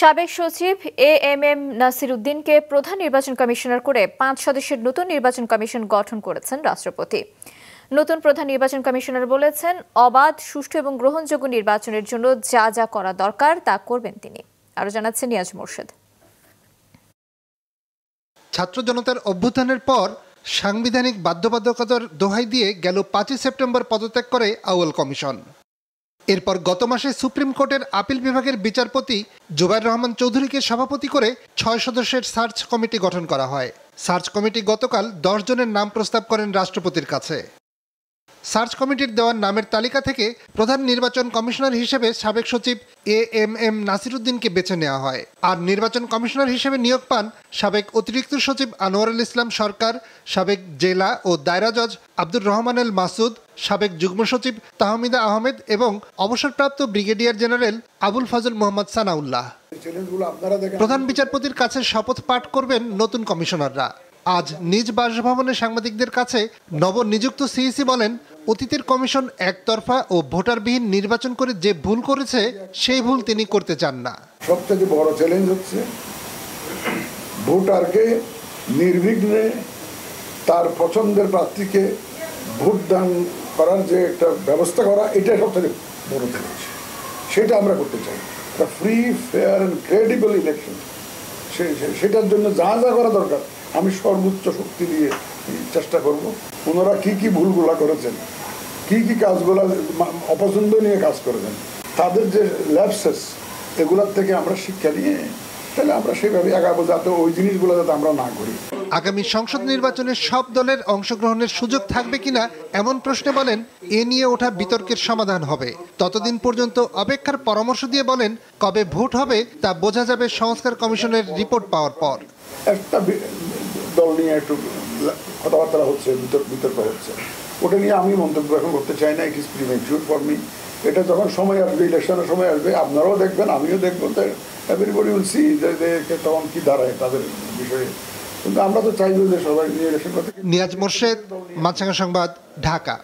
সাবেক সচিব এএমএম নাসির উদ্দিনকে প্রধান নির্বাচন কমিশনার করে ৫ সদস্যের নতুন নির্বাচন কমিশন গঠন করেছেন রাষ্ট্রপতি। নতুন প্রধান নির্বাচন কমিশনার বলেছেন, অবাধ, সুষ্ঠু এবং গ্রহণযোগ্য নির্বাচনের জন্য যা যা করা দরকার তা করবেন তিনি। আরো জানাচ্ছেন নিয়াজ মোর্শেদ। ছাত্র জনতার অভ্যুত্থানের পর সাংবিধানিক বাধ্যবাধকতার দোহাই দিয়ে গেল ৫ সেপ্টেম্বর পদত্যাগ করে আউয়াল কমিশন। এরপর গত মাসে সুপ্রিম কোর্টের আপিল বিভাগের বিচারপতি জুবাইর রহমান চৌধুরীকে সভাপতি করে ৬ সদস্যের সার্চ কমিটি গঠন করা হয়। সার্চ কমিটি গতকাল ১০ জনের নাম প্রস্তাব করেন রাষ্ট্রপতির কাছে। সার্চ কমিটির দেওয়ার নামের তালিকা থেকে প্রধান নির্বাচন কমিশনার হিসেবে সাবেক সচিব এএমএম নাসির উদ্দিনকে বেছে নেওয়া হয়। আর নির্বাচন কমিশনার হিসেবে নিয়োগ পান সাবেক অতিরিক্ত সচিব আনোয়ারুল ইসলাম সরকার, সাবেক জেলা ও দায়রা জজ আব্দুর রহমান এল মাসুদ, সাবেক যুগ্ম সচিব তাহমিদা আহমেদ এবং অবসরপ্রাপ্ত ব্রিগেডিয়ার জেনারেল আবুল ফজল মোহাম্মদ সানাউল্লাহ। প্রধান বিচারপতির কাছে শপথ পাঠ করবেন নতুন কমিশনাররা। আজ নিজ বাসভবনে সাংবাদিকদের কাছে নবনিযুক্ত সিইসি বলেন, অতীতের কমিশন একতরফা ও ভোটারবিহীন নির্বাচন করে যে ভুল করেছে সেই ভুল তিনি করতে চান না। সবথেকে বড় চ্যালেঞ্জ হচ্ছে ভোটারকে নির্বিঘ্নে তার পছন্দের প্রার্থীকে ভোটদান করার যে একটা ব্যবস্থা করা, এটা সবথেকে বড় চ্যালেঞ্জ। সেটা আমরা করতে চাই, free, fair and credible election. সেটার জন্য যা যা করা দরকার আমি সর্বোচ্চ শক্তি দিয়ে চেষ্টা করব। ওনারা কি কি ভুলগুলা করেছেন, কি কি কাজগুলা অপছন্দ নিয়ে কাজ করেছেন, তাদের যে ল্যাপসেস, এগুলার থেকে আমরা শিক্ষা নিয়ে তাহলে আমরা সেভাবে আগাবো, যাতে ওই জিনিসগুলো যাতে আমরা না করি। আগামী সংসদ নির্বাচনে সব দলের অংশগ্রহণের সুযোগ থাকবে কিনা এমন প্রশ্নে বলেন, এ নিয়ে ওঠা বিতর্কের সমাধান হবে। ততদিন পর্যন্ত অপেক্ষার পরামর্শ দিয়ে বলেন, কবে ভোট হবে তা বোঝা যাবে সংস্কার কমিশনের রিপোর্ট পাওয়ার পর। একটা দল নিয়ে একটু কথাবার্তা হচ্ছে, বিতর্ক হচ্ছে, ওটা নিয়ে আমি মন্তব্য এখন করতে চাই না। It is premature for me. এটা যখন সময় আসবে, ইলেকশনের সময় আসবে, আপনারাও দেখবেন, আমিও দেখবো, এভরিবডি উইল সি যে তখন কি দাঁড়ায় তাদের বিষয়ে। কিন্তু আমরা তো চাইবো যে সবাই নিয়ে ইলেকশন করতে। নিয়াজ মোর্শেদ, মাছরাঙা সংবাদ, ঢাকা।